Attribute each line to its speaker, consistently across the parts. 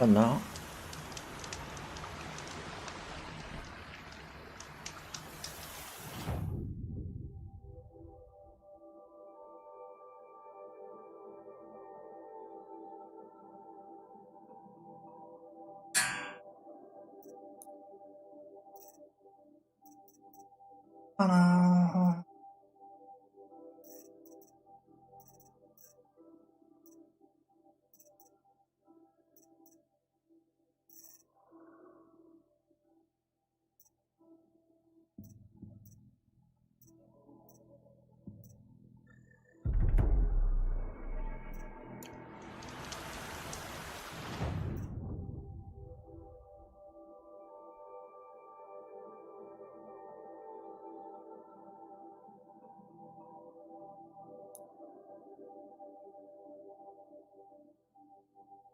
Speaker 1: かな。かな。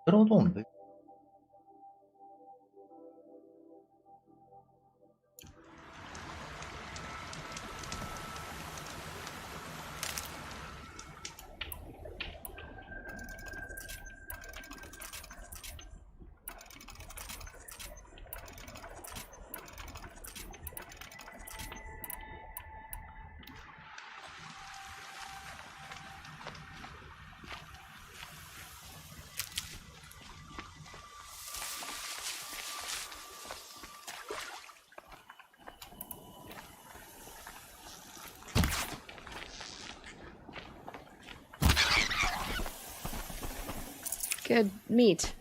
Speaker 1: ゼロドーンで
Speaker 2: Good meat.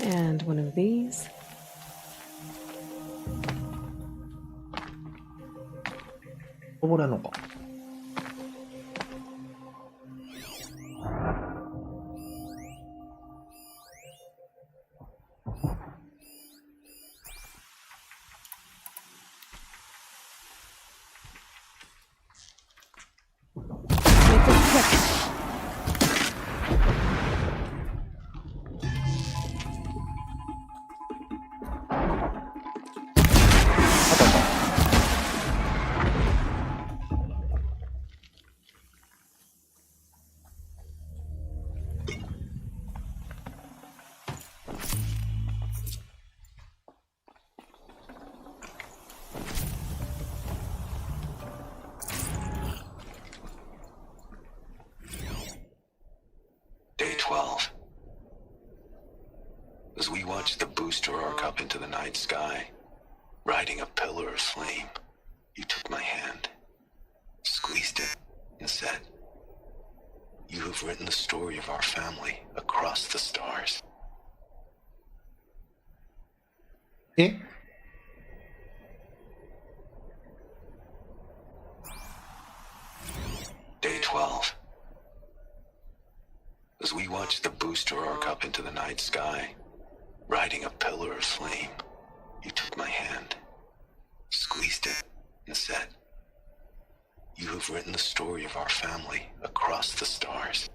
Speaker 2: And one of these.
Speaker 1: こぼれんのか。
Speaker 3: Day 12. As we watched the booster arc up into the night sky, riding a pillar of flame, you took my hand, squeezed it, and said, "You have written the story of our family across the stars."
Speaker 1: え
Speaker 3: As we watched the booster arc up into the night sky, riding a pillar of flame, you took my hand, squeezed it, and said, "You have written the story of our family across the stars."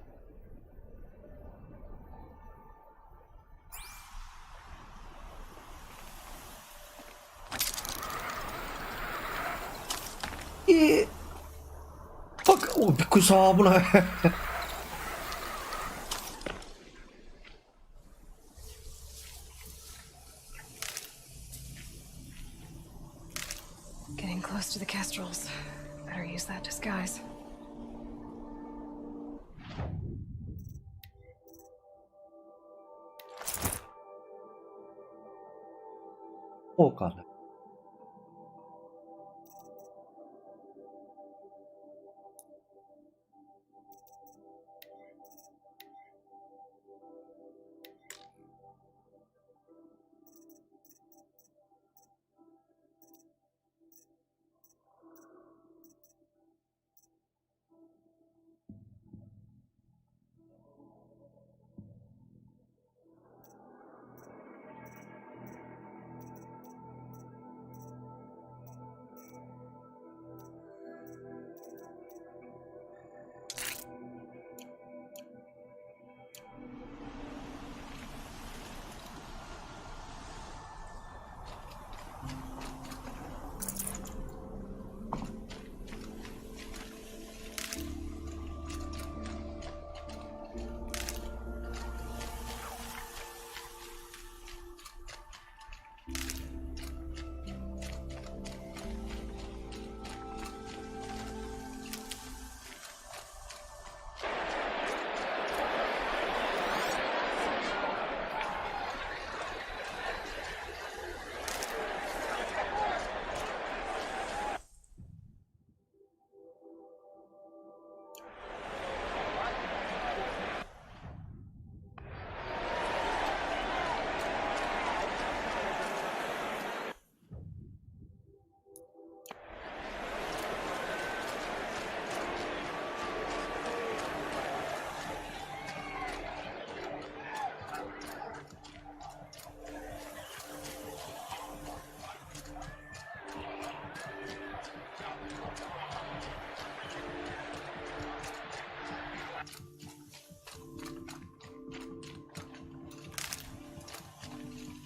Speaker 1: お、びっくりした。危ない。
Speaker 2: Getting close to the kestrels. Better use that disguise.
Speaker 1: そうかね。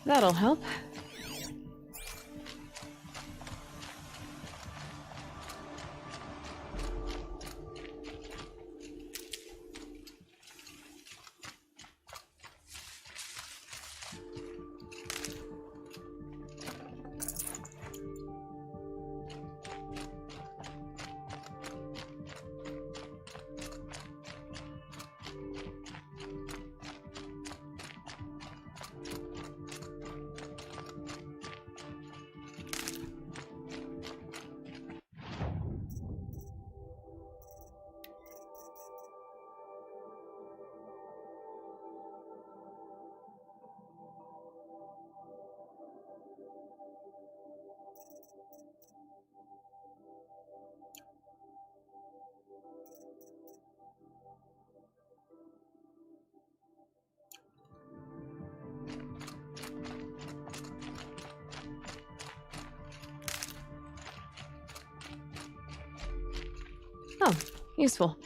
Speaker 2: That'll help. Oh, useful.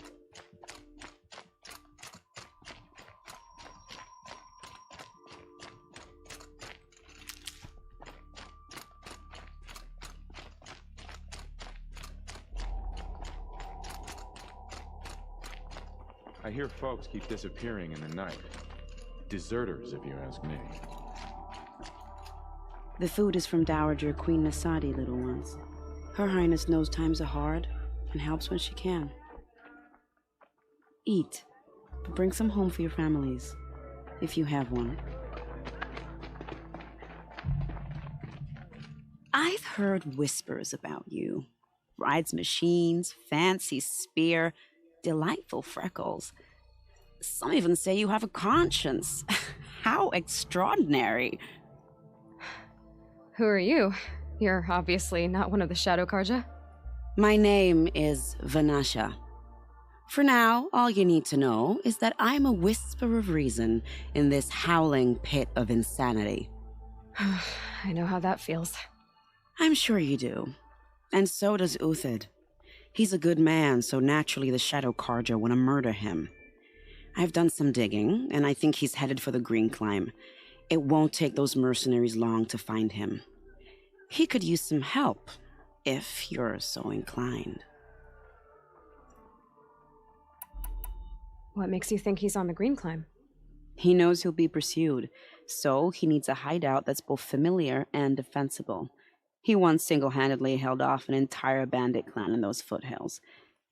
Speaker 4: I hear folks keep disappearing in the night. Deserters, if you ask me.
Speaker 5: The food is from Dowager Queen Nasadi, little ones. Her Highness knows times are hard and helps when she can. Eat, but bring some home for your families, if you have one. I've heard whispers about you. Rides machines, fancy spear, delightful freckles. Some even say you have a conscience. How extraordinary.
Speaker 2: Who are you? You're obviously not one of the Shadow Karja.
Speaker 5: My name is Vanasha. For now, all you need to know is that I'm a whisper of reason in this howling pit of insanity.
Speaker 2: I know how that feels.
Speaker 5: I'm sure you do. And so does Uthid. He's a good man, so naturally the Shadow Carja want to murder him. I've done some digging, and I think he's headed for the Green Climb. It won't take those mercenaries long to find him. He could use some help, if you're so inclined.
Speaker 2: What makes you think he's on the Green Climb?
Speaker 5: He knows he'll be pursued, so he needs a hideout that's both familiar and defensible. He once single-handedly held off an entire bandit clan in those foothills.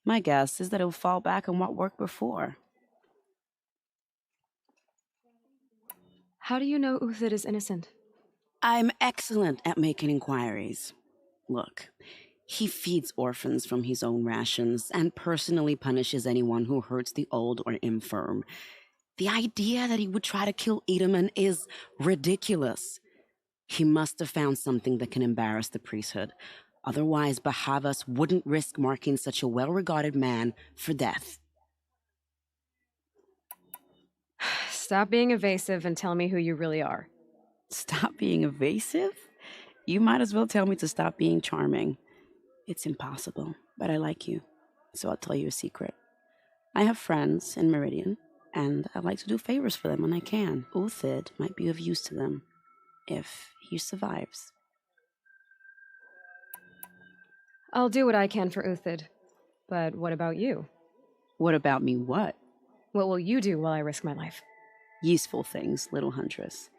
Speaker 5: My guess is that he'll fall back on what worked before.
Speaker 2: How do you know Uthid is innocent?
Speaker 5: I'm excellent at making inquiries. Look, he feeds orphans from his own rations and personally punishes anyone who hurts the old or infirm. The idea that he would try to kill Edaman is ridiculous. He must have found something that can embarrass the priesthood. Otherwise, Bahavas wouldn't risk marking such a well-regarded man for death.
Speaker 2: Stop being evasive and tell me who you really are.
Speaker 5: Stop being evasive? You might as well tell me to stop being charming. It's impossible, but I like you, so I'll tell you a secret. I have friends in Meridian, and I like to do favors for them when I can. Uthid might be of use to them, if he survives.
Speaker 2: I'll do what I can for Uthid. But what about you?
Speaker 5: What about me what?
Speaker 2: What will you do while I risk my life?
Speaker 5: Useful things, little huntress.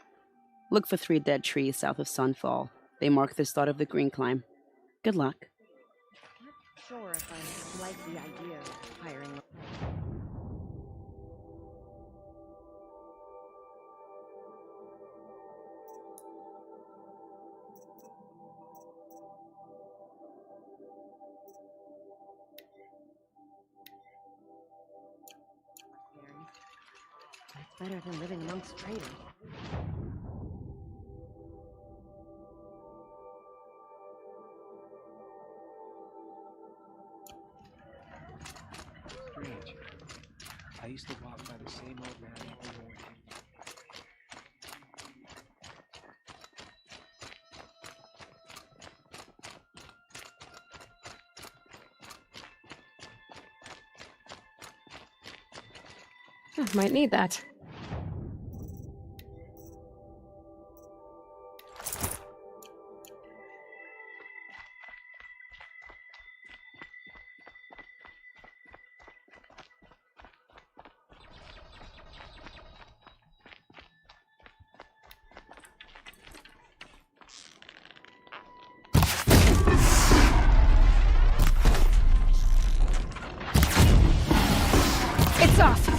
Speaker 5: Look for 3 dead trees south of Sunfall. They mark the start of the Green Climb. Good luck.
Speaker 6: I'm not sure if I like the idea of hiring. It's better than living amongst traitors.
Speaker 7: Strange. I used to walk by the same old man every morning.
Speaker 2: Might need that. It's off!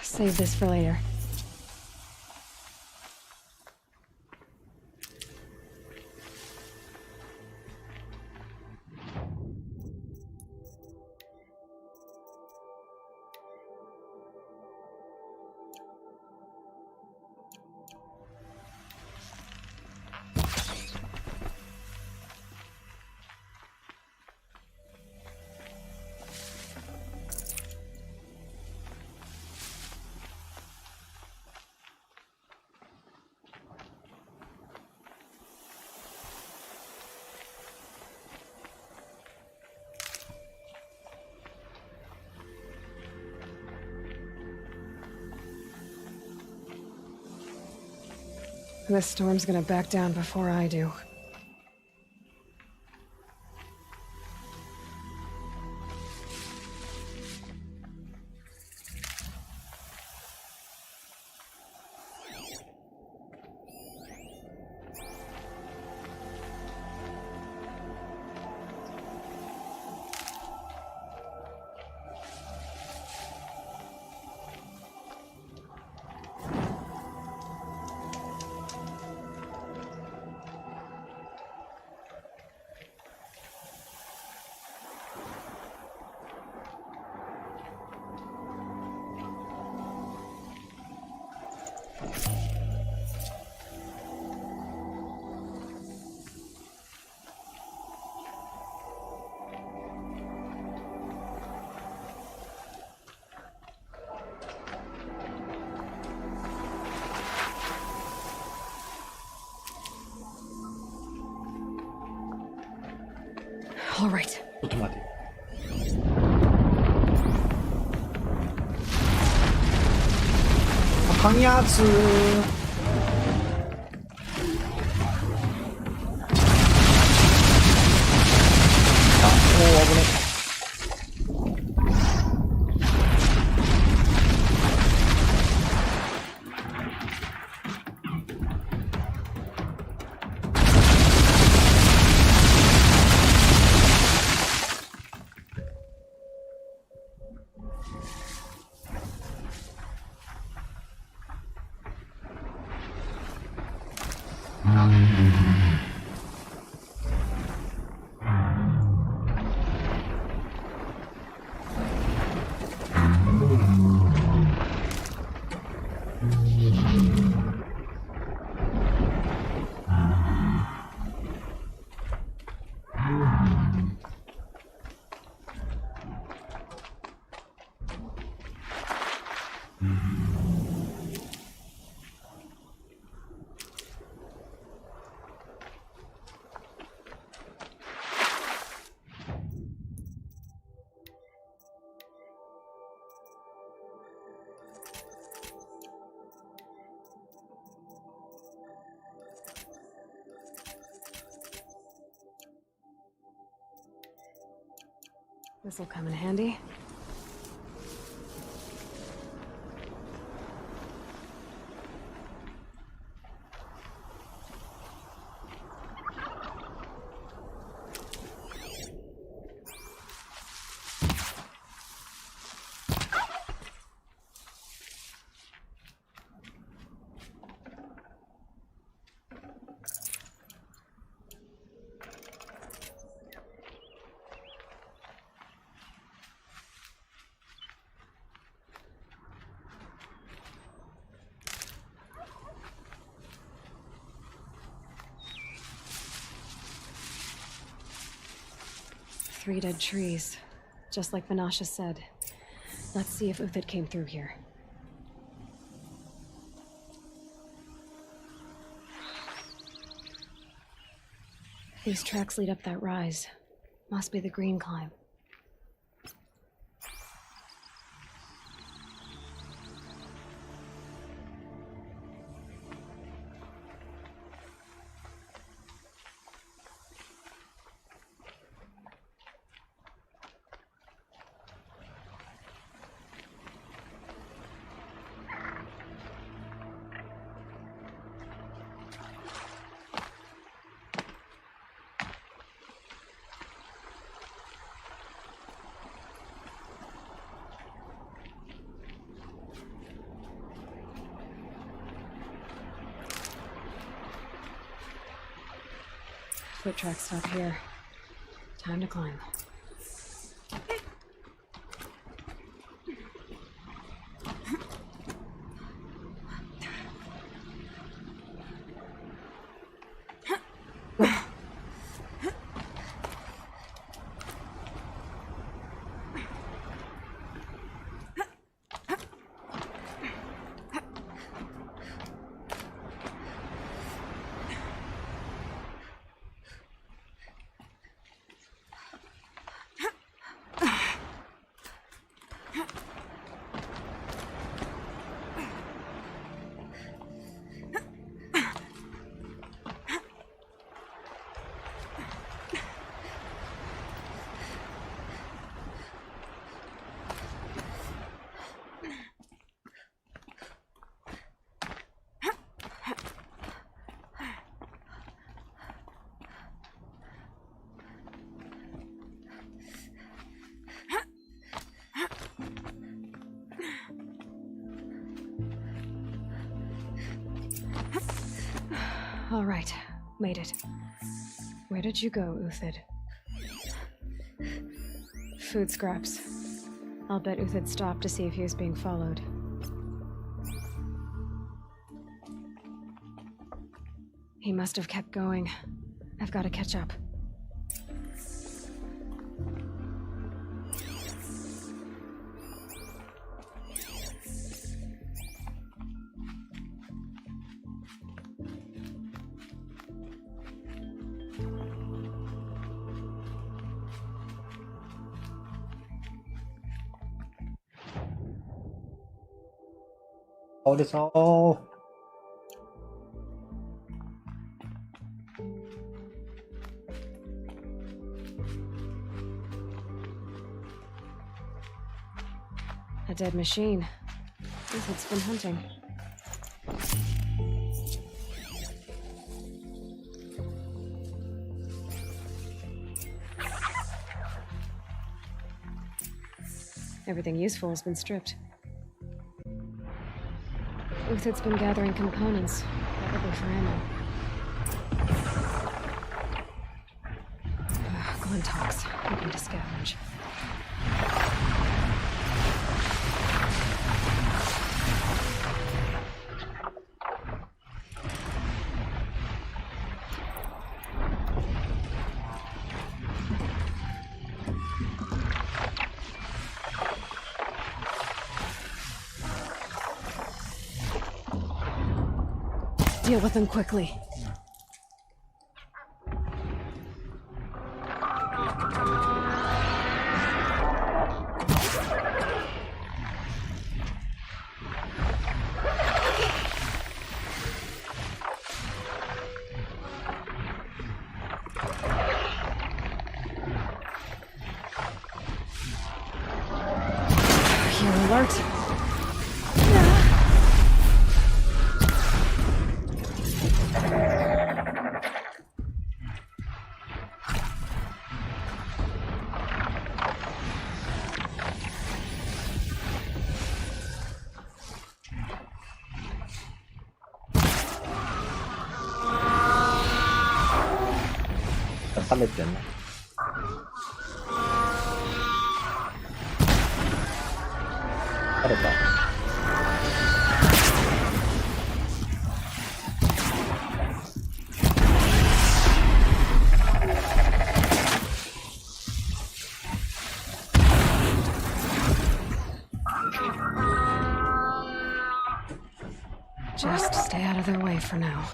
Speaker 2: Save this for later. This storm's gonna back down before I do. All right.
Speaker 1: ちょっと待て。あかんやつ。あ、おお、危ね。
Speaker 2: This'll come in handy. Three dead trees, just like Vinasha said. Let's see if Uthid came through here. These tracks lead up that rise. Must be the green climb. Foot tracks stop here. Time to climb. All right, made it. Where did you go, Uthid? Food scraps. I'll bet Uthid stopped to see if he was being followed. He must have kept going. I've got to catch up.
Speaker 1: 어디서?
Speaker 2: A dead machine. Uthid's been hunting. Everything useful has been stripped. Uthid's been gathering components, probably for ammo. Glintox, looking to scavenge. Deal with them quickly. You're alert.
Speaker 1: 깜했잖아. 잘했다.
Speaker 2: Just stay out of their way for now.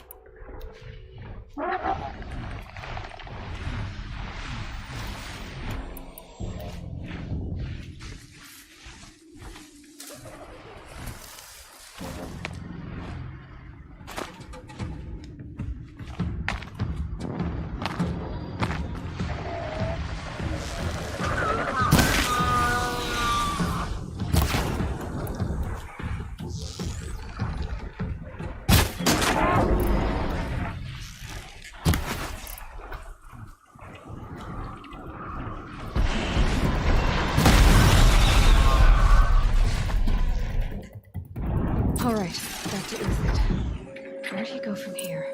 Speaker 2: All right, back to Uthid. Where do you go from here?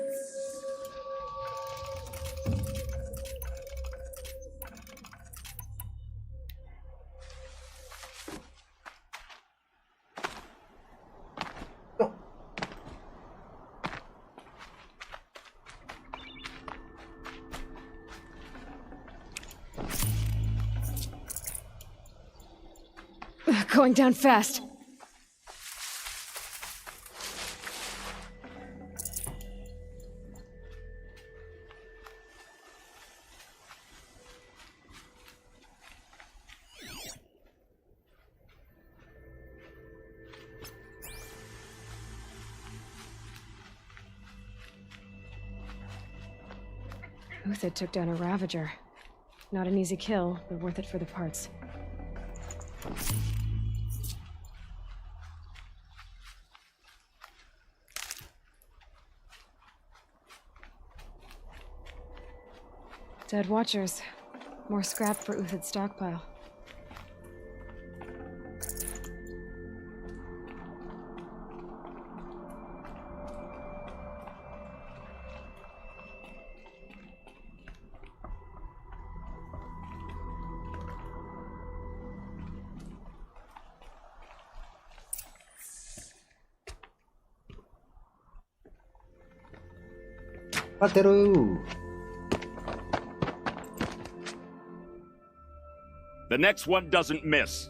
Speaker 2: Going down fast. Uthid took down a Ravager. Not an easy kill, but worth it for the parts. Dead Watchers. More scrap for Uthid's stockpile.
Speaker 1: 待ってる。
Speaker 8: The next one doesn't miss.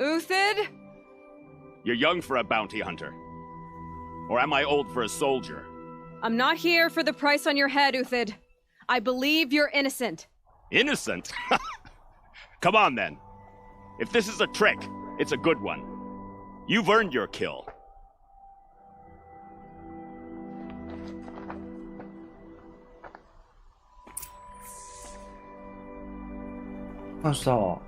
Speaker 9: Uthid?
Speaker 8: You're young for a bounty hunter. Or am I old for a soldier?
Speaker 9: I'm not here for the price on your head, Uthid. I believe you're innocent.
Speaker 8: Innocent? Come on, then. If this is a trick, it's a good one. You've earned your kill.
Speaker 1: あした。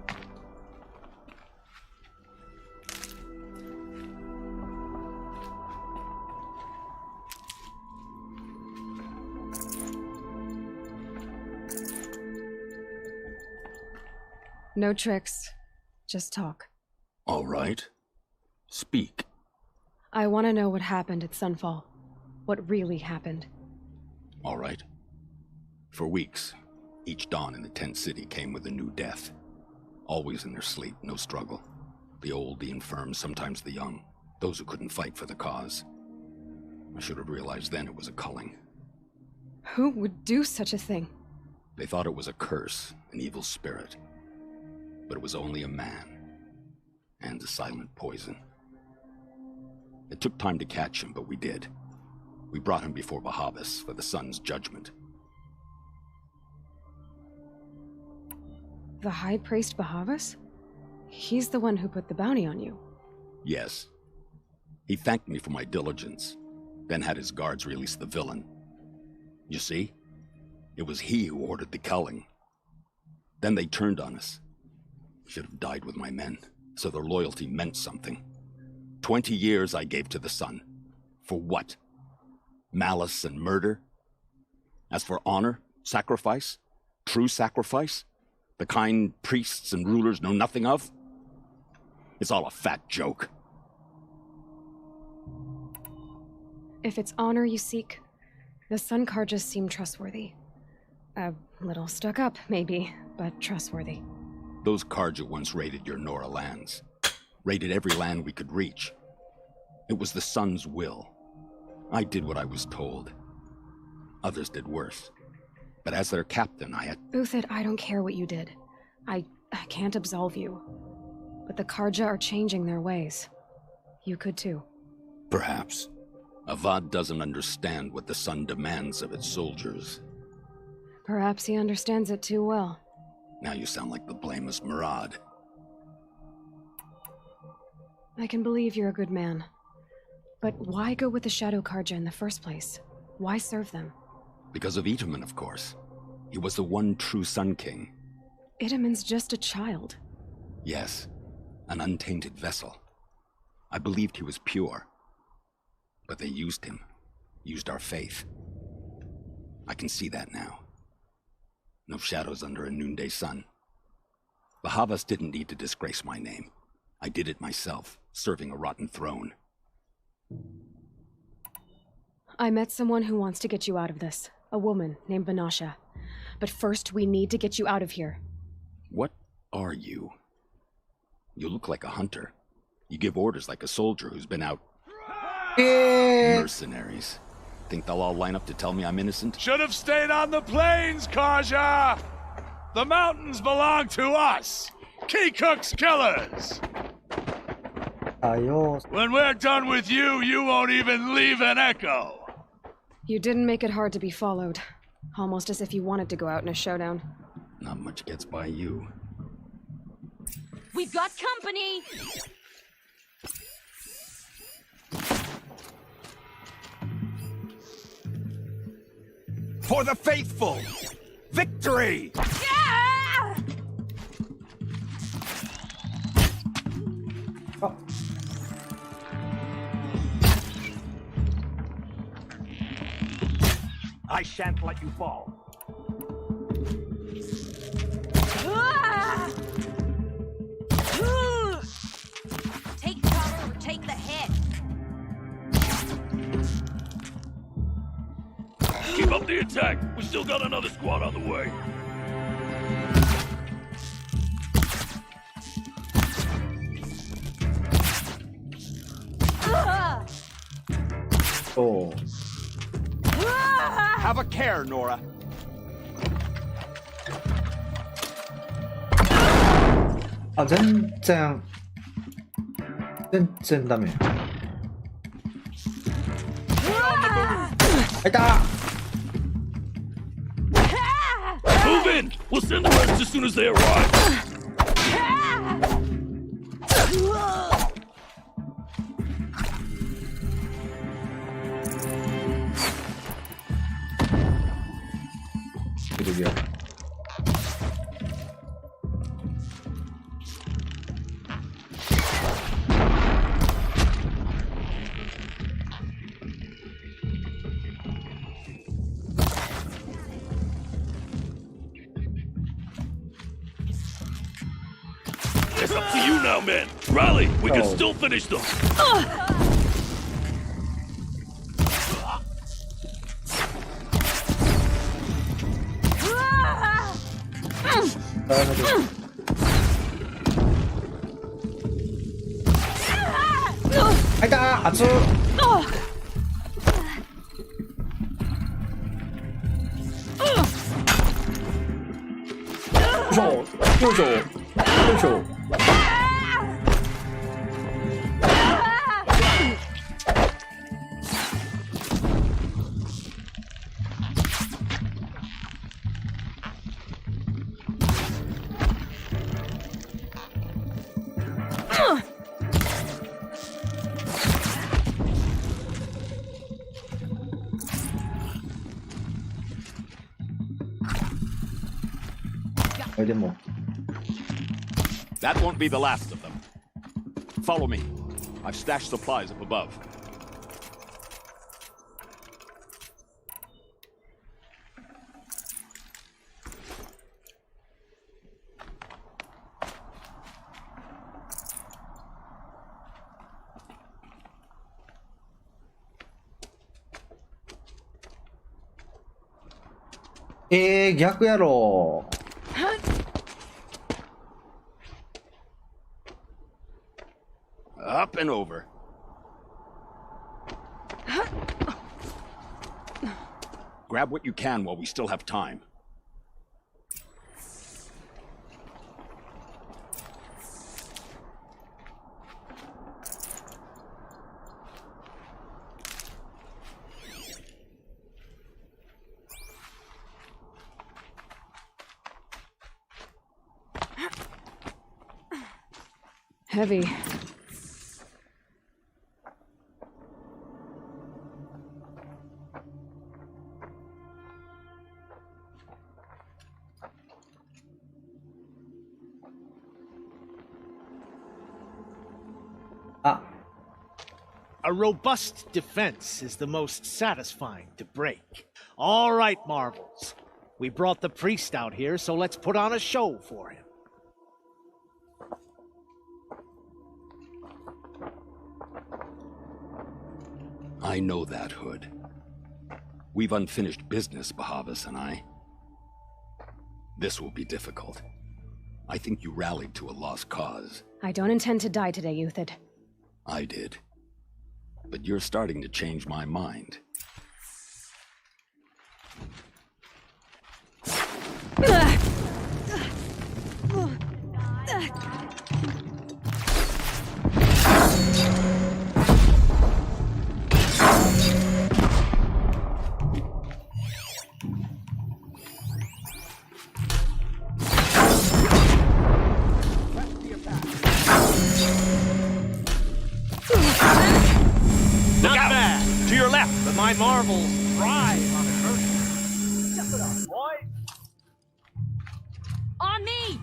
Speaker 2: No tricks. Just talk.
Speaker 3: All right. Speak.
Speaker 2: I want to know what happened at Sunfall. What really happened.
Speaker 3: All right. For weeks, each dawn in the tent city came with a new death. Always in their sleep, no struggle. The old, the infirm, sometimes the young. Those who couldn't fight for the cause. I should have realized then it was a culling.
Speaker 2: Who would do such a thing?
Speaker 3: They thought it was a curse, an evil spirit. But it was only a man. And a silent poison. It took time to catch him, but we did. We brought him before Bahavas for the sun's judgment.
Speaker 2: The High Priest Bahavas? He's the one who put the bounty on you.
Speaker 3: Yes. He thanked me for my diligence, then had his guards release the villain. You see? It was he who ordered the culling. Then they turned on us. Should have died with my men, so their loyalty meant something. 20 years I gave to the sun. For what? Malice and murder? As for honor, sacrifice, true sacrifice, the kind priests and rulers know nothing of? It's all a fat joke.
Speaker 2: If it's honor you seek, the Sun Karjas seem trustworthy. A little stuck up, maybe, but trustworthy.
Speaker 3: Those Karja once raided your Nora lands. Raided every land we could reach. It was the sun's will. I did what I was told. Others did worse. But as their captain, I had...
Speaker 2: Uthid, I don't care what you did. I can't absolve you. But the Karja are changing their ways. You could too.
Speaker 3: Perhaps. Avad doesn't understand what the sun demands of its soldiers.
Speaker 2: Perhaps he understands it too well.
Speaker 3: Now you sound like the blameless Murad.
Speaker 2: I can believe you're a good man. But why go with the Shadow Karja in the first place? Why serve them?
Speaker 3: Because of Itaman, of course. He was the one true Sun King.
Speaker 2: Itaman's just a child.
Speaker 3: Yes, an untainted vessel. I believed he was pure. But they used him. Used our faith. I can see that now. No shadows under a noonday sun. Bahavas didn't need to disgrace my name. I did it myself, serving a rotten throne.
Speaker 2: I met someone who wants to get you out of this. A woman named Vanasha. But first, we need to get you out of here.
Speaker 3: What are you? You look like a hunter. You give orders like a soldier who's been out... Mercenaries. Think they'll all line up to tell me I'm innocent?
Speaker 10: Should have stayed on the plains, Karja! The mountains belong to us! Keycook's killers!
Speaker 1: Adiós.
Speaker 10: When we're done with you, you won't even leave an echo!
Speaker 2: You didn't make it hard to be followed. Almost as if you wanted to go out in a showdown.
Speaker 3: Not much gets by you.
Speaker 9: We've got company!
Speaker 10: For the faithful! Victory!
Speaker 9: Yeah!
Speaker 1: Ah.
Speaker 10: I shan't let you fall.
Speaker 9: Ah! Take cover or take the head.
Speaker 10: Keep up the attack. We still got another squad on the way.
Speaker 1: Oh.
Speaker 9: Ah!
Speaker 8: Have a care, Nora.
Speaker 1: あ、全然ダメ。いた。
Speaker 10: Move in! We'll send the rest as soon as they arrive. It's up to you now, man. Rally, we can still finish them. That won't be the last of them. Follow me. I've stashed supplies up above.
Speaker 1: Hey, 逆やろ。
Speaker 8: Up and over. Grab what you can while we still have time.
Speaker 2: Heavy.
Speaker 11: A robust defense is the most satisfying to break. All right, Marvels. We brought the priest out here, so let's put on a show for him.
Speaker 8: I know that, Hood. We've unfinished business, Bahavas and I. This will be difficult. I think you rallied to a lost cause.
Speaker 2: I don't intend to die today, Euthyd.
Speaker 8: I did. But you're starting to change my mind. Look out! Bad. To your left!
Speaker 11: But my Marvels thrive on adversity. Step it up, boy!
Speaker 9: On me!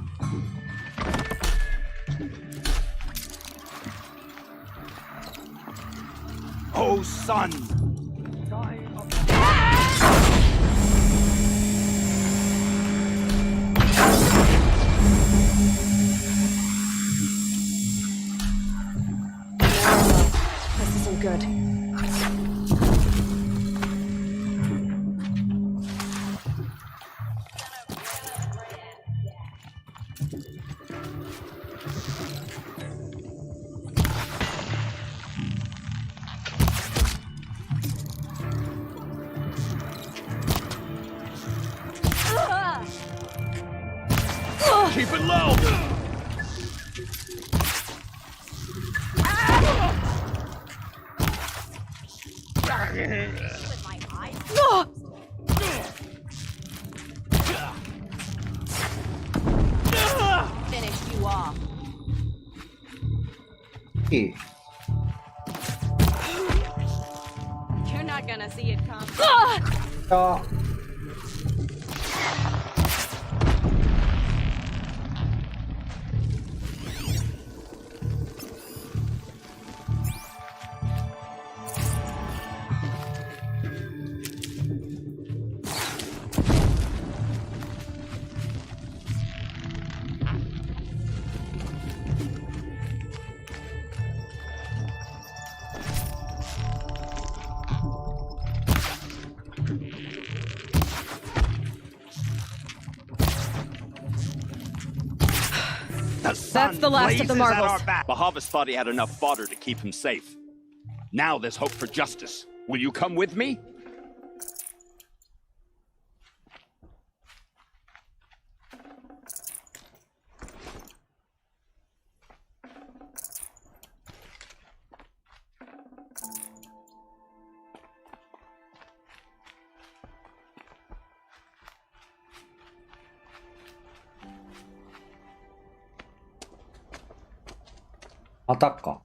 Speaker 8: Oh, son!
Speaker 2: This isn't good.
Speaker 6: Finish you off.
Speaker 1: いい。
Speaker 6: You're not gonna see it come.
Speaker 1: あ、
Speaker 9: That's the last of the marbles.
Speaker 8: Bahavas thought he had enough fodder to keep him safe. Now there's hope for justice. Will you come with me?
Speaker 1: またか。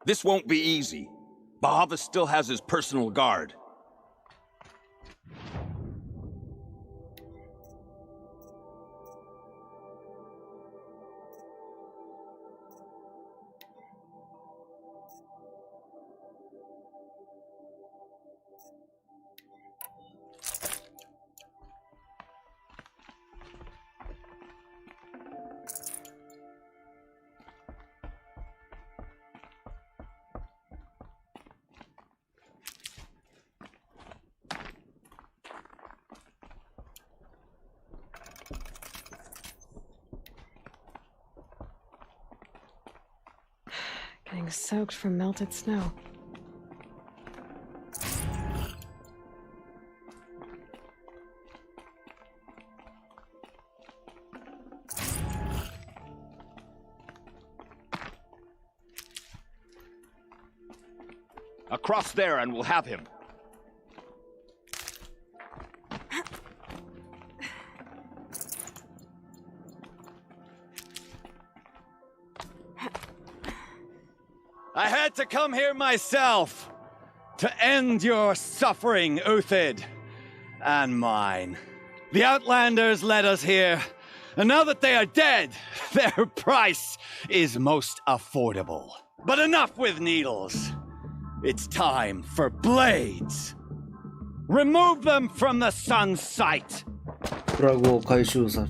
Speaker 8: This won't be easy. Bahavas still has his personal guard.
Speaker 2: Getting soaked from melted snow.
Speaker 8: Across there and we'll have him.
Speaker 12: I had to come here myself to end your suffering, Uthid, and mine. The Outlanders led us here, and now that they are dead, their price is most affordable. But enough with needles. It's time for blades. Remove them from the sun's sight.
Speaker 1: プラグを回収さ。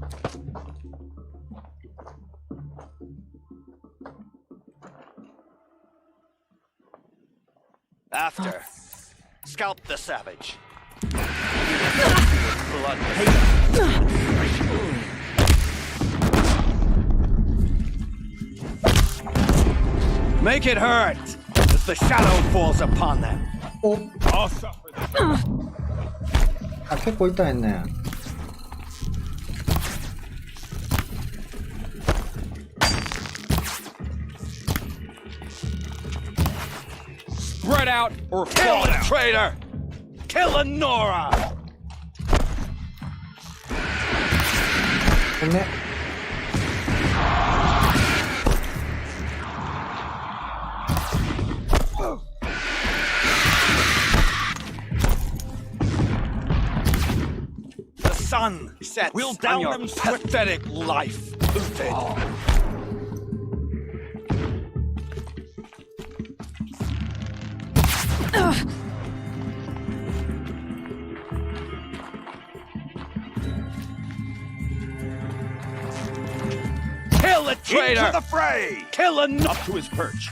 Speaker 12: After, scalp the savage. Blood. Make it hurt as the shadow falls upon them.
Speaker 1: お、
Speaker 10: I'll suffer this.
Speaker 1: あ、結構痛いね。
Speaker 12: Spread out or kill the traitor! Kill a Nora!
Speaker 1: ごめん。
Speaker 12: The sun sets
Speaker 8: We'll
Speaker 12: on
Speaker 8: down
Speaker 12: your
Speaker 8: them
Speaker 12: pathetic life, Uthid. Kill the traitor!
Speaker 8: Into the fray!
Speaker 12: Kill a
Speaker 8: Up to his perch.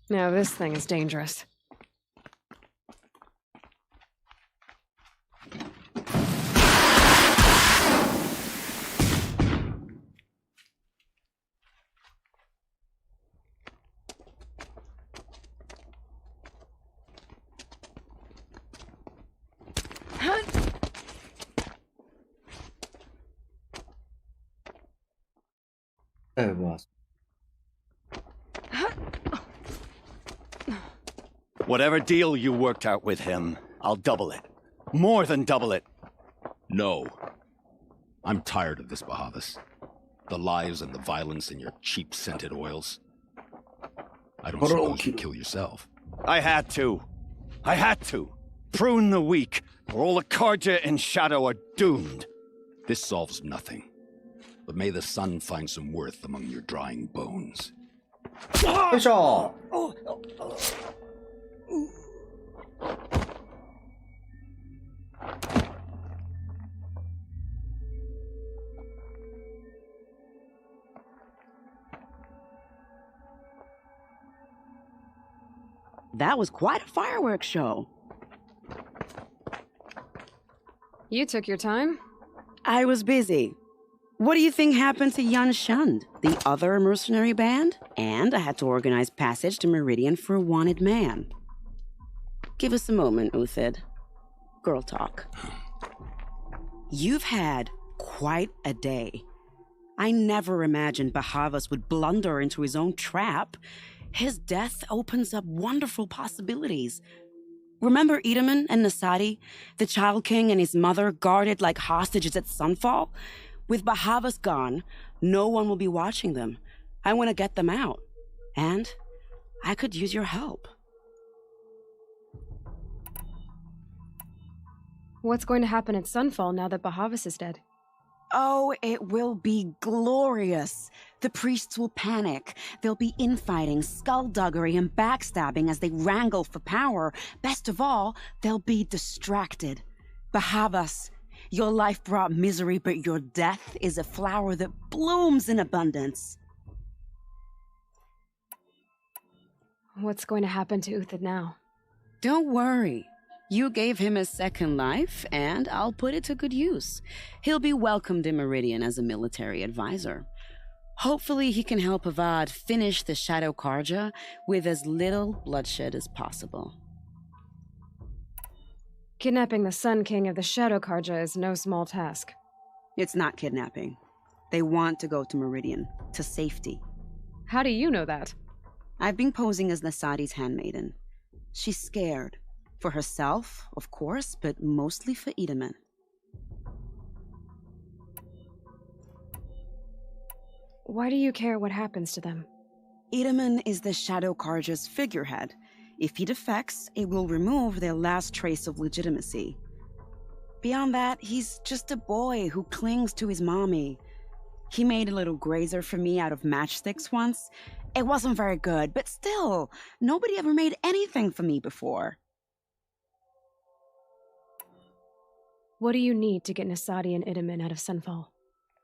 Speaker 2: Now this thing is dangerous.
Speaker 1: There was.
Speaker 12: Whatever deal you worked out with him, I'll double it. More than double it.
Speaker 8: No. I'm tired of this, Bahavas. The lies and the violence and your cheap scented oils. I don't suppose you kill yourself.
Speaker 12: I had to. I had to. Prune the weak, or all the Karja in Shadow are doomed.
Speaker 8: This solves nothing. But may the sun find some worth among your drying bones.
Speaker 1: よいしょ。
Speaker 5: That was quite a fireworks show.
Speaker 2: You took your time?
Speaker 5: I was busy. What do you think happened to Yun Shund, the other mercenary band? And I had to organize passage to Meridian for a wanted man. Give us a moment, Uthid. Girl talk. You've had quite a day. I never imagined Bahavas would blunder into his own trap. His death opens up wonderful possibilities. Remember Edaman and Nasadi, the Child King and his mother guarded like hostages at Sunfall? With Bahavas gone, no one will be watching them. I want to get them out. And I could use your help.
Speaker 2: What's going to happen at Sunfall now that Bahavas is dead?
Speaker 5: Oh, it will be glorious. The priests will panic. There'll be infighting, skullduggery, and backstabbing as they wrangle for power. Best of all, they'll be distracted. Bahavas, your life brought misery, but your death is a flower that blooms in abundance.
Speaker 2: What's going to happen to Uthid now?
Speaker 5: Don't worry. You gave him a second life, and I'll put it to good use. He'll be welcomed in Meridian as a military advisor. Hopefully he can help Avad finish the Shadow Karja with as little bloodshed as possible.
Speaker 2: Kidnapping the Sun King of the Shadow Karja is no small task.
Speaker 5: It's not kidnapping. They want to go to Meridian, to safety.
Speaker 2: How do you know that?
Speaker 5: I've been posing as Nasadi's handmaiden. She's scared. For herself, of course, but mostly for Edaman.
Speaker 2: Why do you care what happens to them?
Speaker 5: Edaman is the Shadow Karja's figurehead. If he defects, it will remove their last trace of legitimacy. Beyond that, he's just a boy who clings to his mommy. He made a little grazer for me out of matchsticks once. It wasn't very good, but still, nobody ever made anything for me before.
Speaker 2: What do you need to get Nasadi and Edaman out of Sunfall?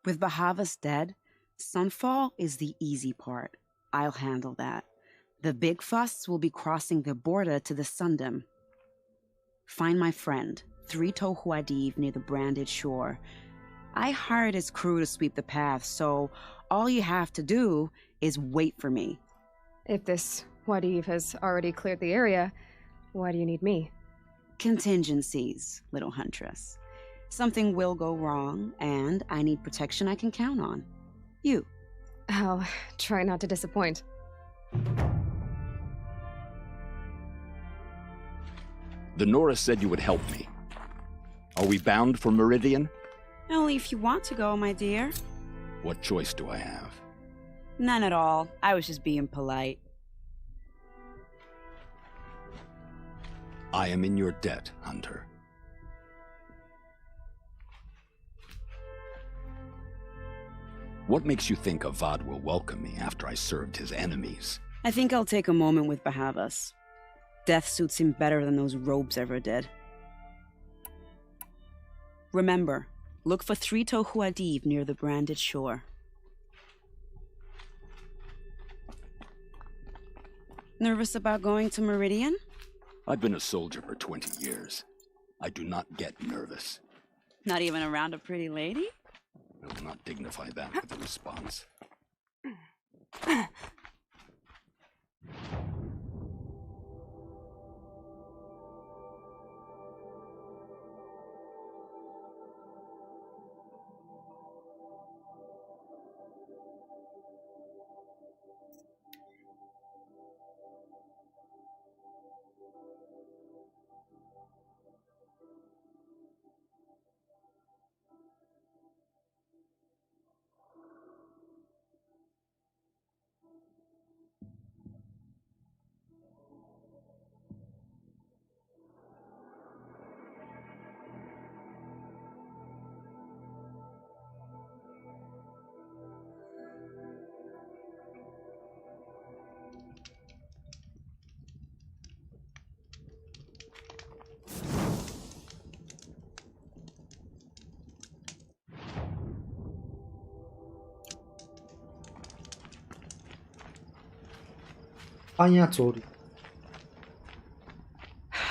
Speaker 5: With Bahavas dead, Sunfall is the easy part. I'll handle that. The big fuss will be crossing the border to the Sundom. Find my friend, Three-Toe Huadiv, near the branded shore. I hired his crew to sweep the path, so all you have to do is wait for me.
Speaker 2: If this Huadiv has already cleared the area, why do you need me?
Speaker 5: Contingencies, little huntress. Something will go wrong, and I need protection I can count on. You.
Speaker 2: I'll try not to disappoint.
Speaker 8: The Nora said you would help me. Are we bound for Meridian?
Speaker 5: Only if you want to go, my dear.
Speaker 8: What choice do I have?
Speaker 5: None at all. I was just being polite.
Speaker 8: I am in your debt, Hunter. What makes you think Avad will welcome me after I served his enemies?
Speaker 5: I think I'll take a moment with Bahavas. Death suits him better than those robes ever did. Remember, look for Three-Toe Huadiv near the branded shore. Nervous about going to Meridian?
Speaker 8: I've been a soldier for 20 years. I do not get nervous.
Speaker 5: Not even around a pretty lady?
Speaker 8: I will not dignify that with a response.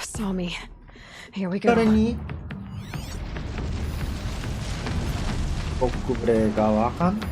Speaker 2: Saw me. Here we go.
Speaker 1: 誰にコックブレーがわかんない。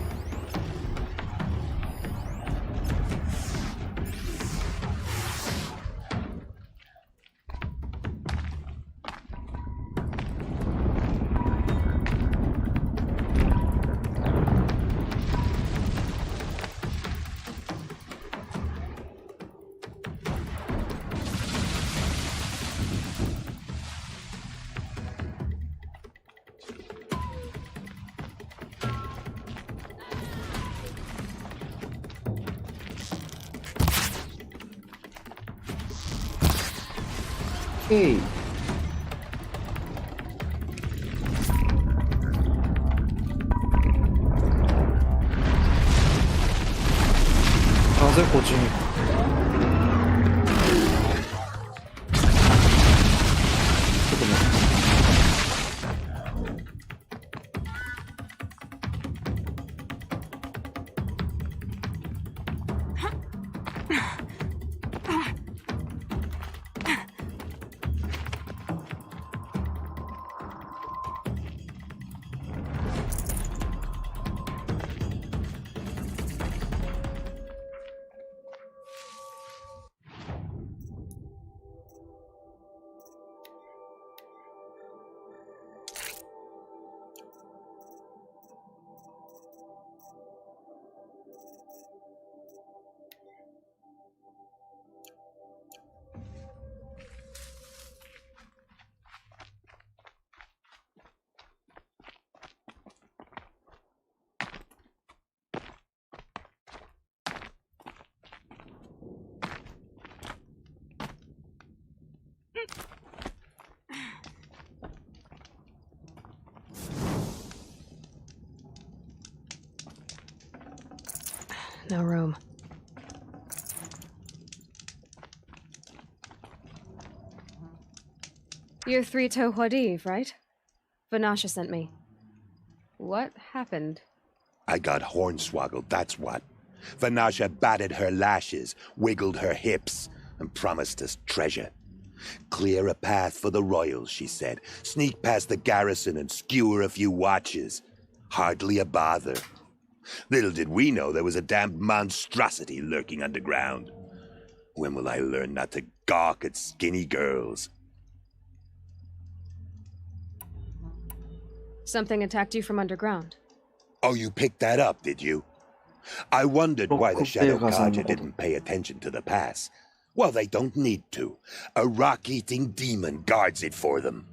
Speaker 1: なぜこっちにちょっと待って。
Speaker 2: No room. You're Three-Toe Huadiv, right? Vanasha sent me. What happened?
Speaker 3: I got hornswoggled, that's what. Vanasha batted her lashes, wiggled her hips, and promised us treasure. Clear a path for the royals, she said. Sneak past the garrison and skewer a few watches. Hardly a bother. Little did we know there was a damned monstrosity lurking underground. When will I learn not to gawk at skinny girls?
Speaker 2: Something attacked you from underground.
Speaker 3: Oh, you picked that up, did you? I wondered why the Shadow Kaja didn't pay attention to the pass. Well, they don't need to. A rock-eating demon guards it for them.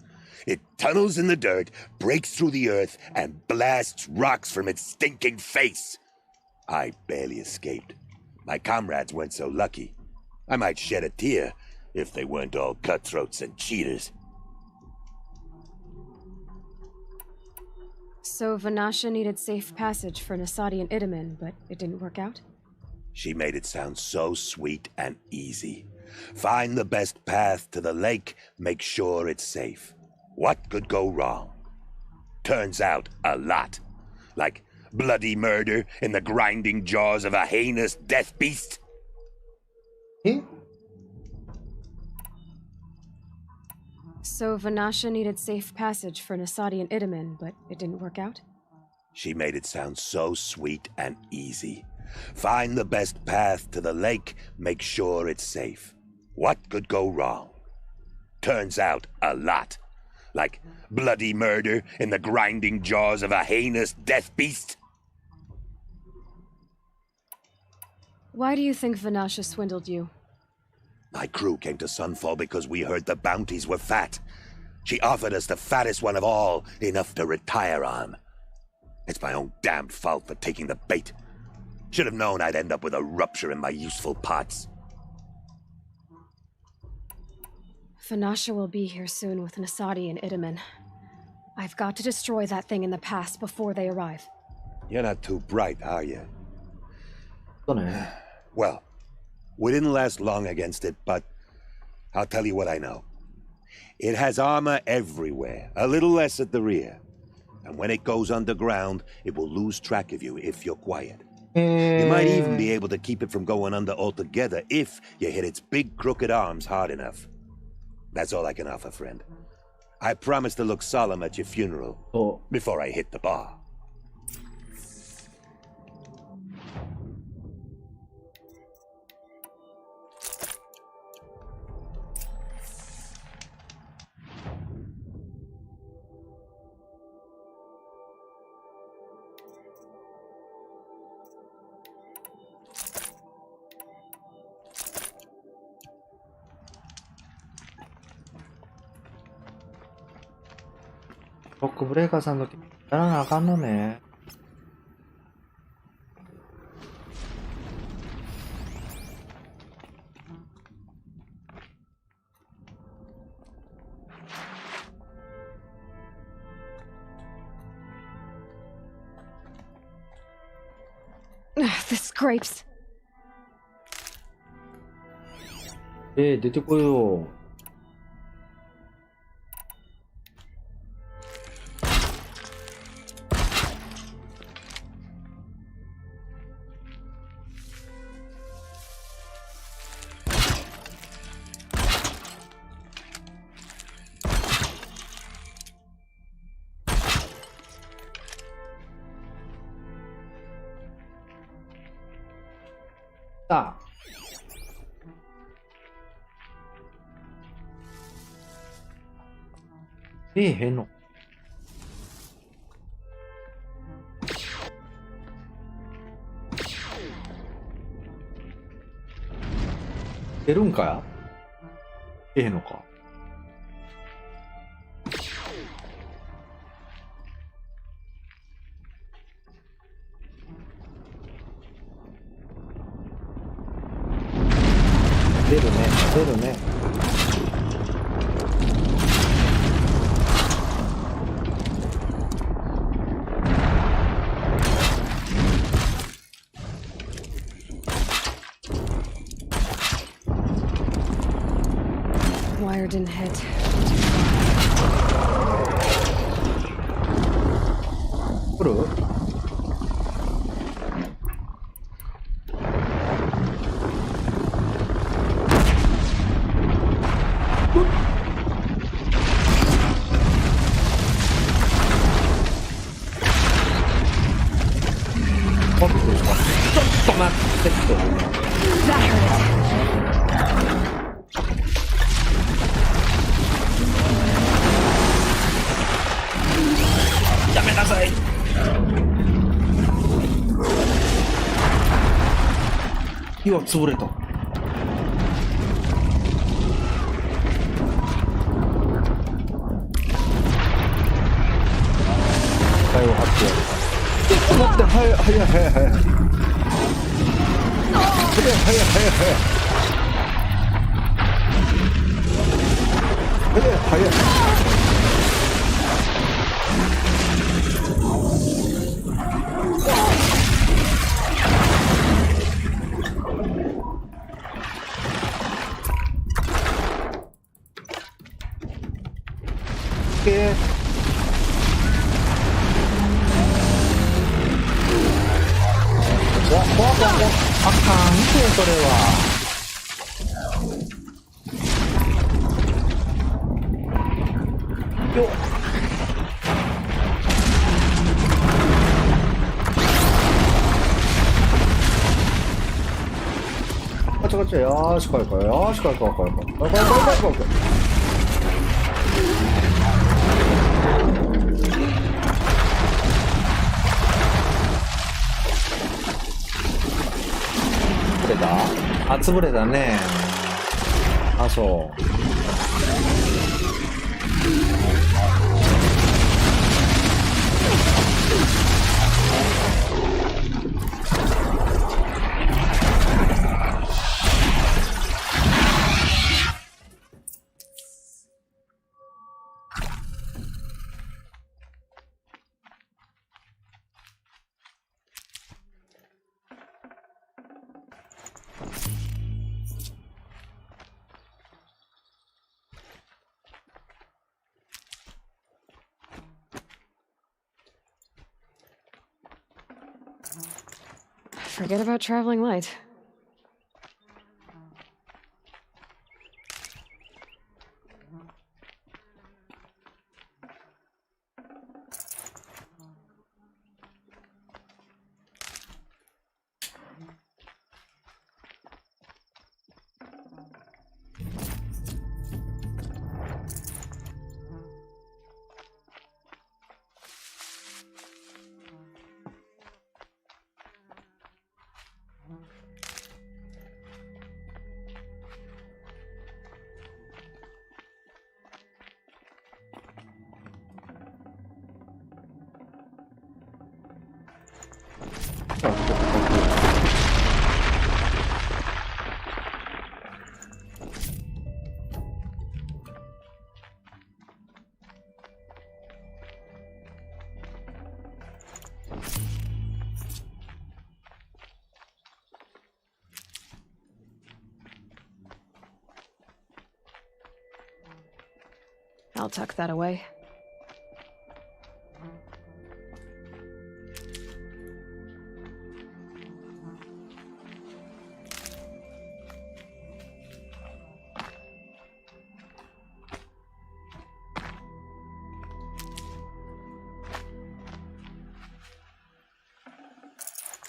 Speaker 3: It tunnels in the dirt, breaks through the earth, and blasts rocks from its stinking face. I barely escaped. My comrades weren't so lucky. I might shed a tear if they weren't all cutthroats and cheaters.
Speaker 2: So Vanasha needed safe passage for Nasadi and Idaman, but it didn't work out?
Speaker 3: She made it sound so sweet and easy. Find the best path to the lake, make sure it's safe. What could go wrong? Turns out a lot. Like bloody murder in the grinding jaws of a heinous death beast.
Speaker 1: え
Speaker 2: So Vanasha needed safe passage for Nasadi and Itamen, but it didn't work out?
Speaker 13: She made it sound so sweet and easy. Find the best path to the lake, make sure it's safe. What could go wrong? Turns out a lot. Like bloody murder in the grinding jaws of a heinous death beast.
Speaker 2: Why do you think Vanasha swindled you?
Speaker 13: My crew came to Sunfall because we heard the bounties were fat. She offered us the fattest one of all, enough to retire on. It's my own damned fault for taking the bait. Should have known I'd end up with a rupture in my useful parts.
Speaker 2: Vanasha will be here soon with Nasadi and Itamen. I've got to destroy that thing in the past before they arrive.
Speaker 13: You're not too bright, are you?
Speaker 1: そうね。
Speaker 13: Well, we didn't last long against it, but I'll tell you what I know. It has armor everywhere, a little less at the rear. And when it goes underground, it will lose track of you if you're quiet. You might even be able to keep it from going under altogether if you hit its big crooked arms hard enough. That's all I can offer, friend. I promise to look solemn at your funeral
Speaker 1: そ
Speaker 13: before I hit the bar. ロックブレーカーさんのやらなあかんのね。
Speaker 2: The scrapes.
Speaker 1: 出てこよう。さあ。出えへんの。出るんか出えへんのか。出るね、出るね。
Speaker 2: Wire didn't hit.
Speaker 1: 来る？ちょっと待ってって。やめなさい。火は潰れた。体を張ってやる。ちょっと待って、早い。早い。あかんて、それは。よっ。こっちこっち。よーし、こいこい。よーし、こいこいこいこい。こいこいこいこいこいこい。潰れた？あ、潰れたね。あ、そう。
Speaker 2: Forget about traveling light. I'll tuck that away.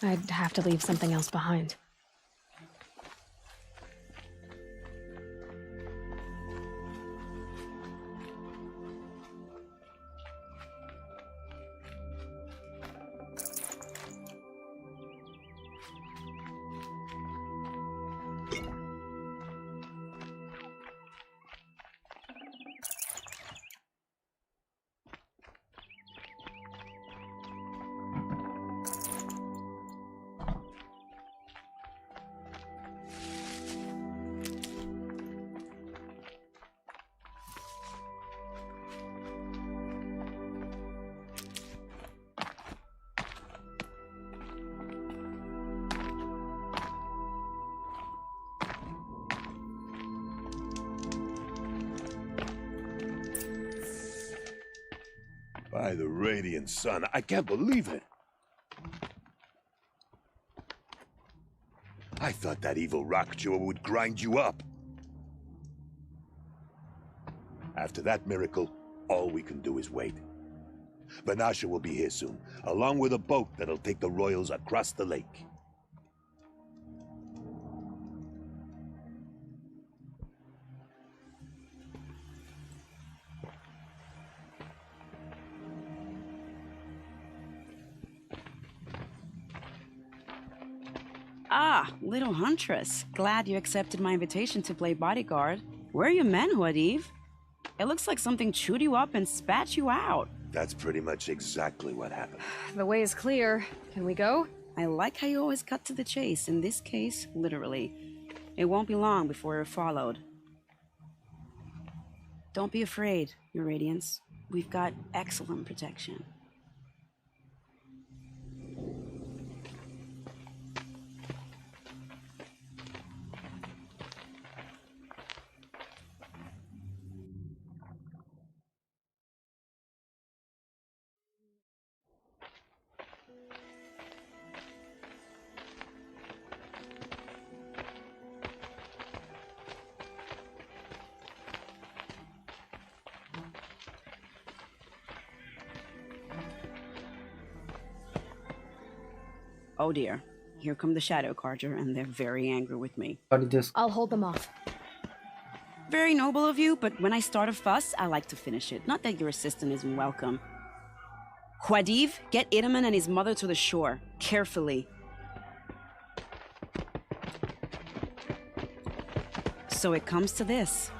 Speaker 2: I'd have to leave something else behind.
Speaker 13: By the radiant sun, I can't believe it. I thought that evil rock jaw would grind you up. After that miracle, all we can do is wait. Vanasha will be here soon, along with a boat that'll take the royals across the lake.
Speaker 5: Ah, little huntress. Glad you accepted my invitation to play bodyguard. Where are your manhood, Eve? It looks like something chewed you up and spat you out.
Speaker 13: That's pretty much exactly what happened.
Speaker 2: The way is clear. Can we go?
Speaker 5: I like how you always cut to the chase, in this case, literally. It won't be long before you're followed. Don't be afraid, Your Radiance. We've got excellent protection. Oh dear. Here come the Shadow Carja, and they're very angry with me.
Speaker 1: あれですか
Speaker 2: I'll hold them off.
Speaker 5: Very noble of you, but when I start a fuss, I like to finish it. Not that your assistant isn't welcome. Khwadiv, get Itaman and his mother to the shore. Carefully. So it comes to this.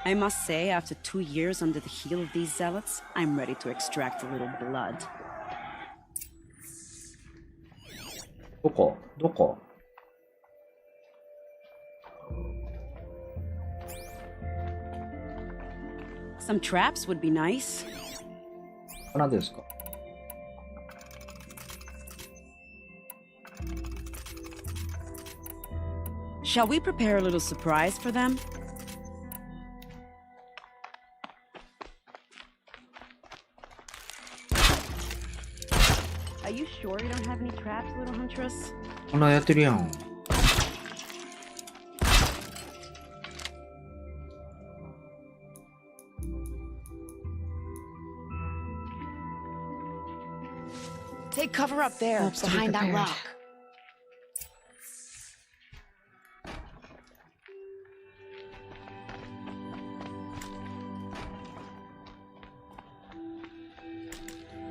Speaker 5: I must say, after 2 years under the heel of these zealots, I'm ready to extract a little blood.
Speaker 1: どこどこ
Speaker 5: Some traps would be nice.
Speaker 1: 何ですか
Speaker 5: Shall we prepare a little surprise for them? Are you sure you don't have any traps, little huntress?
Speaker 1: こんなやってるやん
Speaker 6: Take cover up there,
Speaker 2: Helps to be
Speaker 6: behind that
Speaker 2: prepared.
Speaker 6: rock.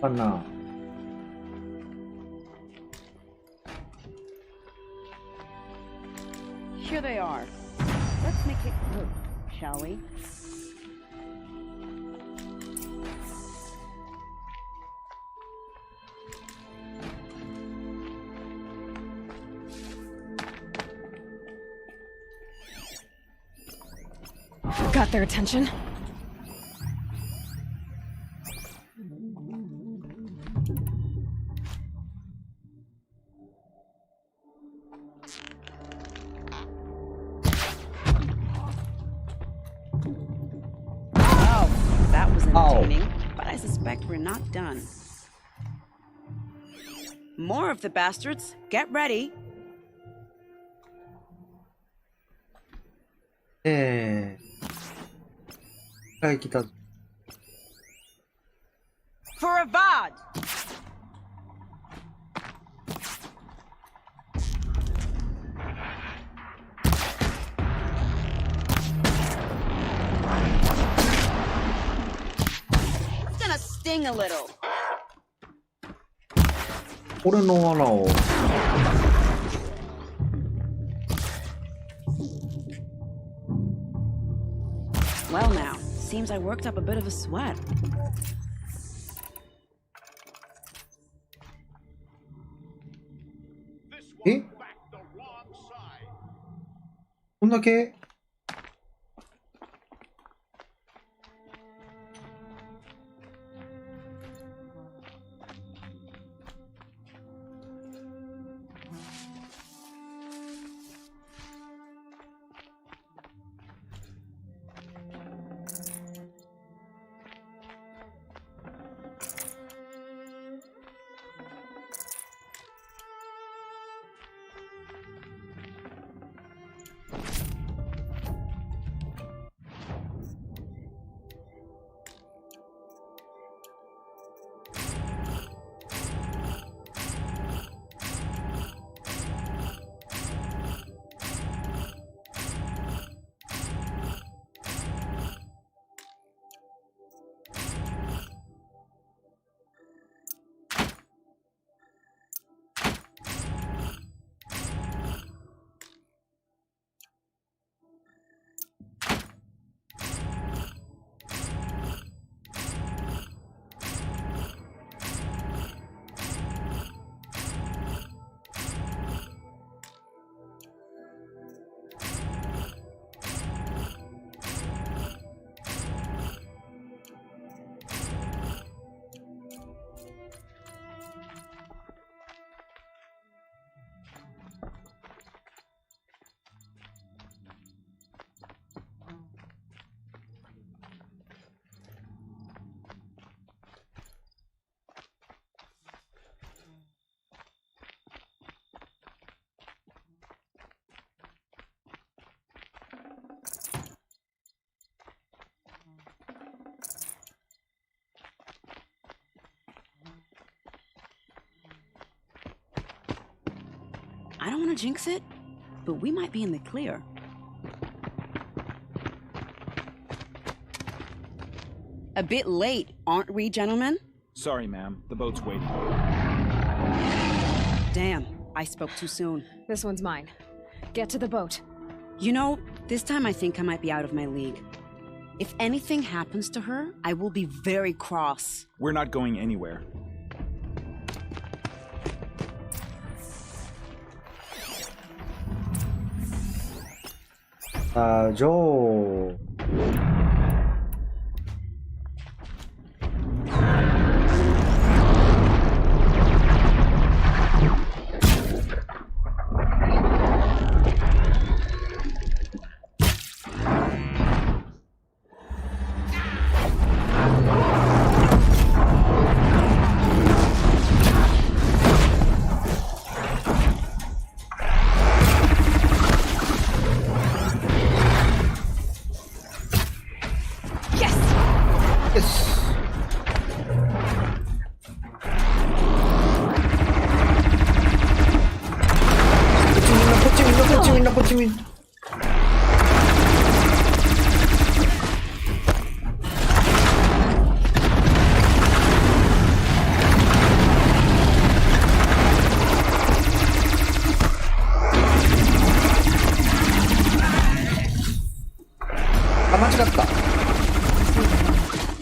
Speaker 1: かな
Speaker 5: Here they are. Let's make it quick, shall we?
Speaker 2: Got their attention.
Speaker 5: Wow, that was
Speaker 1: Ow.
Speaker 5: entertaining, but I suspect we're not done. More of the bastards. Get ready.
Speaker 1: はい来た
Speaker 5: For Avad! It's gonna sting a little.
Speaker 1: 俺の罠を
Speaker 5: Well now, seems I worked up a bit of a sweat.
Speaker 1: えこんだけ
Speaker 5: I don't want to jinx it, but we might be in the clear. A bit late, aren't we, gentlemen?
Speaker 7: Sorry, ma'am. The boat's waiting.
Speaker 5: Damn, I spoke too soon.
Speaker 2: This one's mine. Get to the boat.
Speaker 5: You know, this time I think I might be out of my league. If anything happens to her, I will be very cross.
Speaker 7: We're not going anywhere.
Speaker 1: Joe.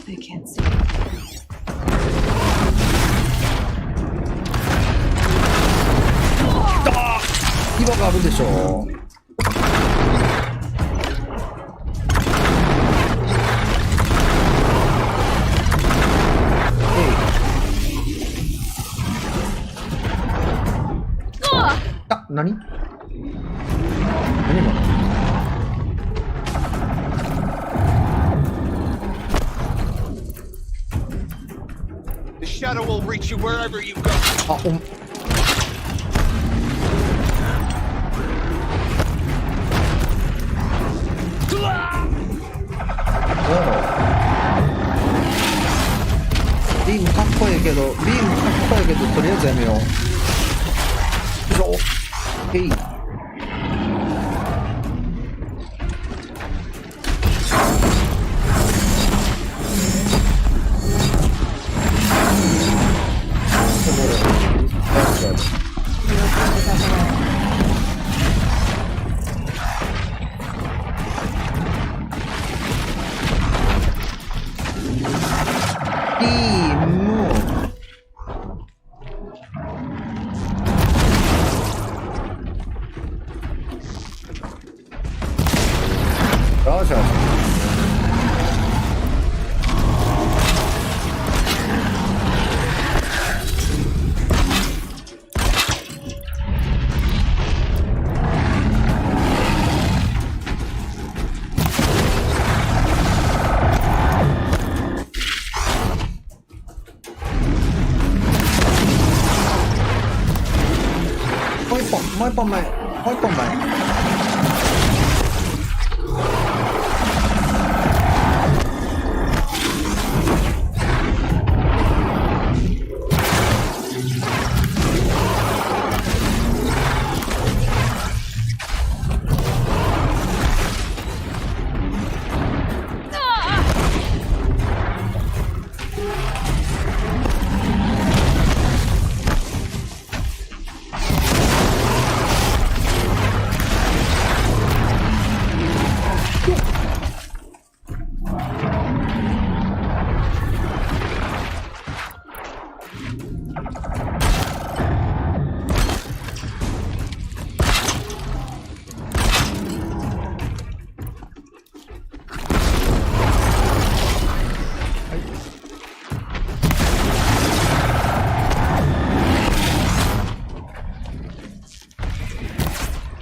Speaker 2: I can't see.
Speaker 1: 岩があるでしょ。あ、何？何今の？
Speaker 10: The shadow will reach you wherever you go.
Speaker 1: あ、ビームかっこいいけど、とりあえずやめよう。よいしょ。えい。もう一本前。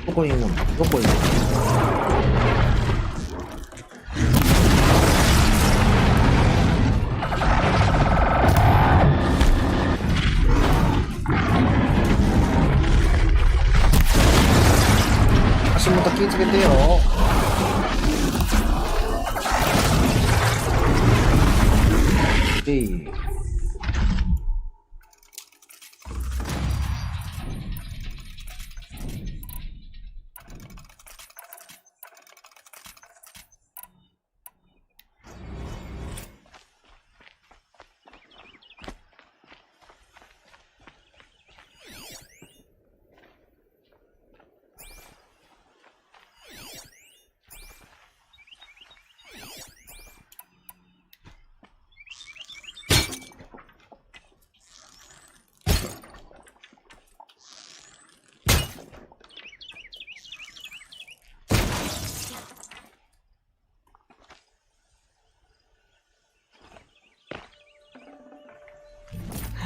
Speaker 1: どこにいるの？どこにいるの？足元気をつけてよ。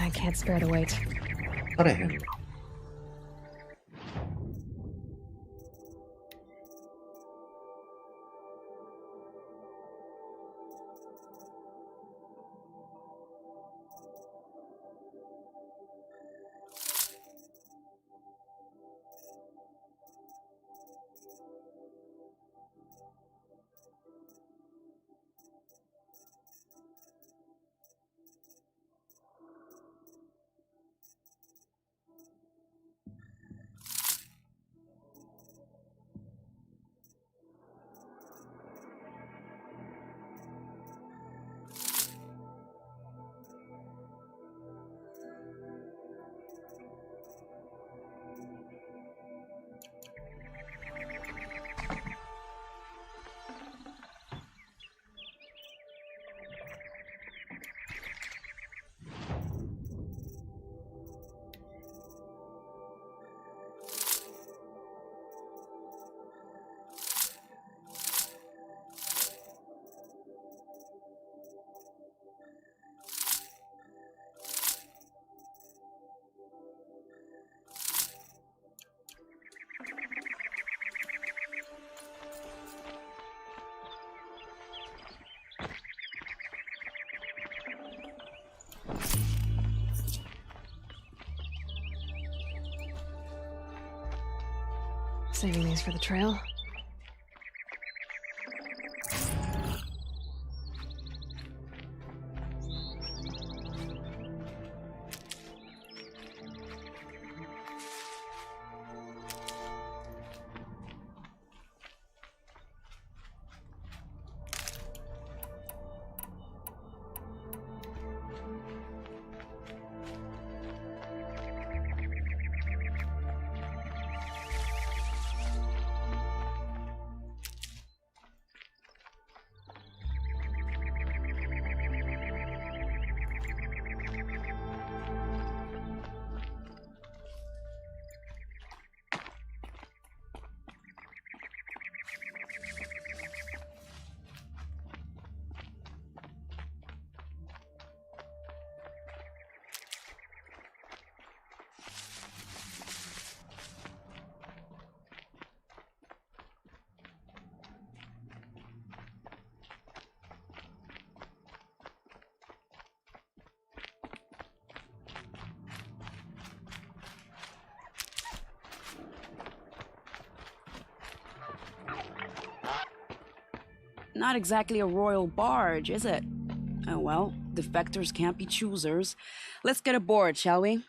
Speaker 2: I can't spare the wait.
Speaker 1: あれへん。
Speaker 2: Saving these for the trail.
Speaker 5: Not exactly a royal barge, is it? Oh well, defectors can't be choosers. Let's get aboard, shall we?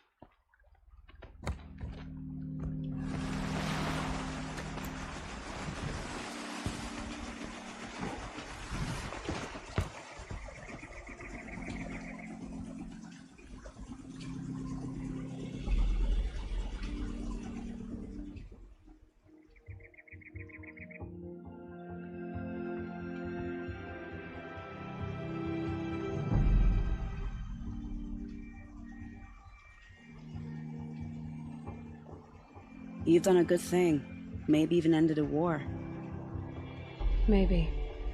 Speaker 5: You've done a good thing. Maybe even ended a war.
Speaker 2: Maybe.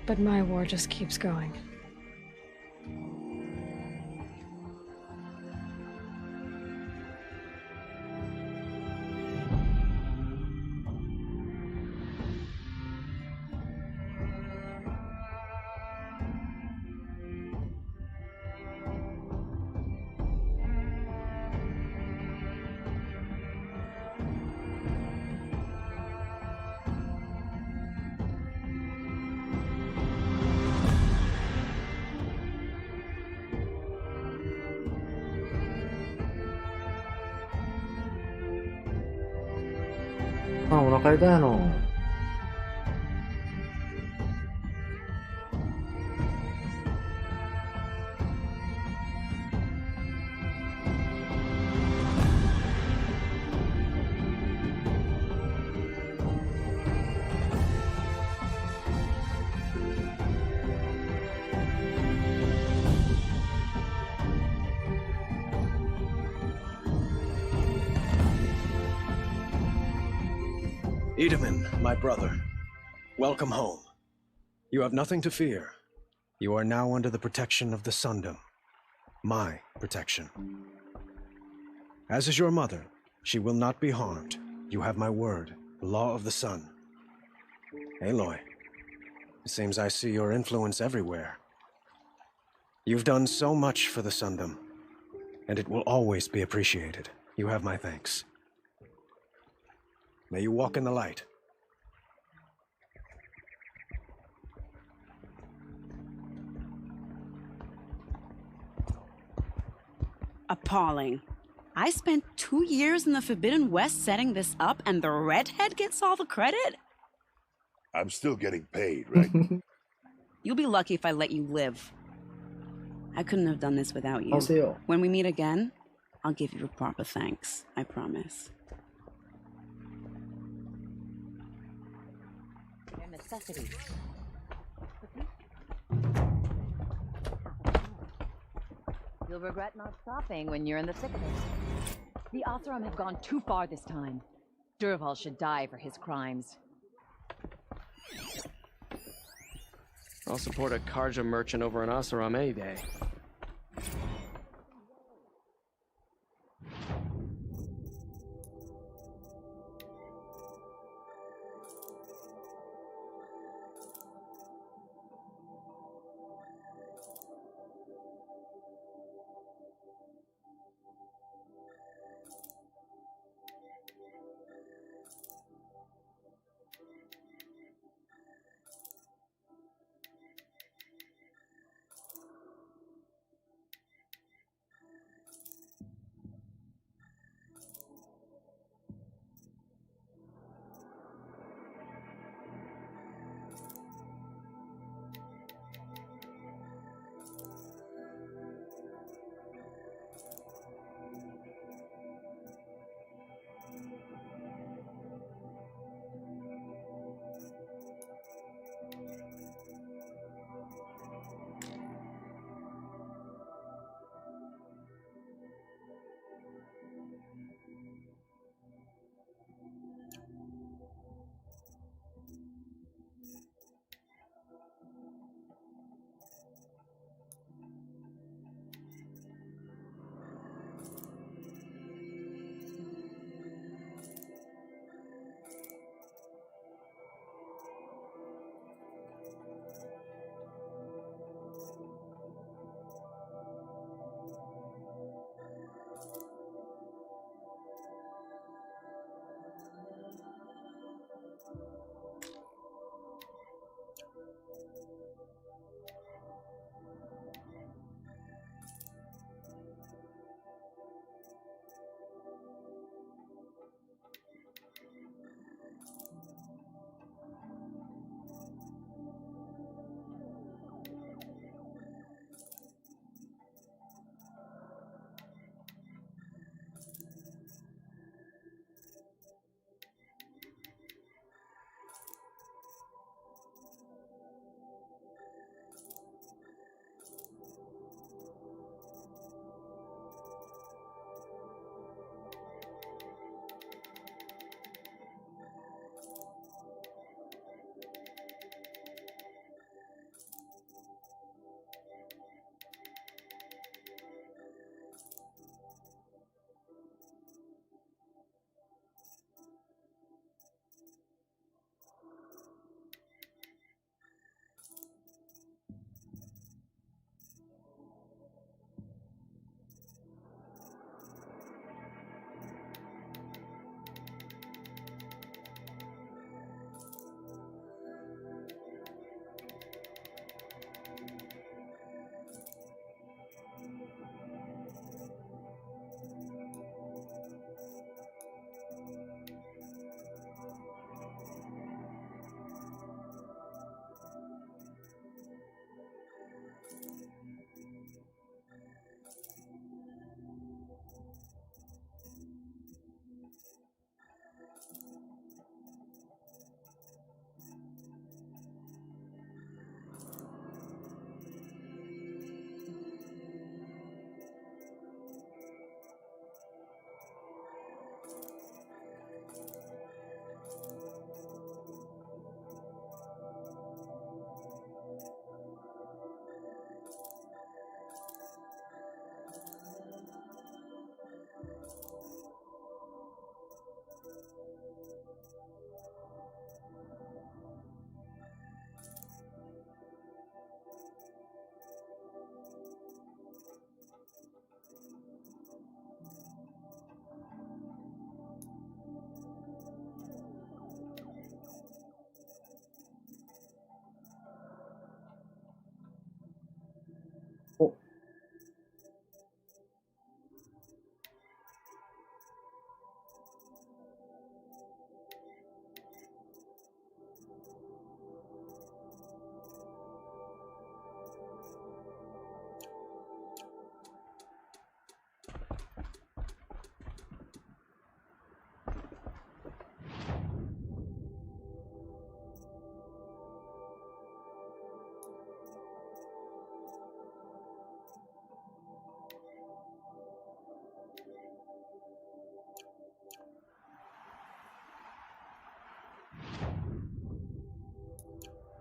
Speaker 2: But my war just keeps going.
Speaker 1: Ah, お腹痛いの。
Speaker 14: Edaman, my brother, welcome home. You have nothing to fear. You are now under the protection of the Sundom. My protection. As is your mother, she will not be harmed. You have my word, the law of the sun. Aloy, it seems I see your influence everywhere. You've done so much for the Sundom, and it will always be appreciated. You have my thanks. May you walk in the light.
Speaker 5: Appalling. I spent 2 years in the Forbidden West setting this up, and the redhead gets all the credit?
Speaker 13: I'm still getting paid, right?
Speaker 5: You'll be lucky if I let you live. I couldn't have done this without you.
Speaker 1: 하세요.
Speaker 5: When we meet again, I'll give you a proper thanks. I promise.
Speaker 15: Their necessities. You'll regret not stopping when you're in the thick of it. The Oseram have gone too far this time. Durval should die for his crimes.
Speaker 16: I'll support a Karja merchant over an Oseram any day.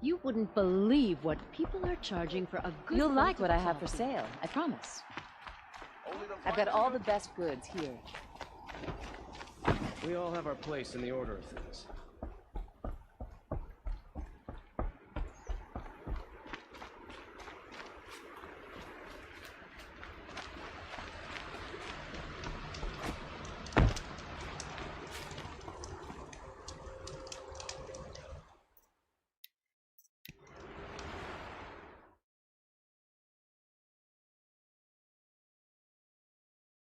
Speaker 17: You wouldn't believe what people are charging for a good.
Speaker 15: You'll like
Speaker 17: cup
Speaker 15: what
Speaker 17: of
Speaker 15: I have for
Speaker 17: coffee.
Speaker 15: sale, I promise. I've got all the best goods here.
Speaker 16: We all have our place in the order of things.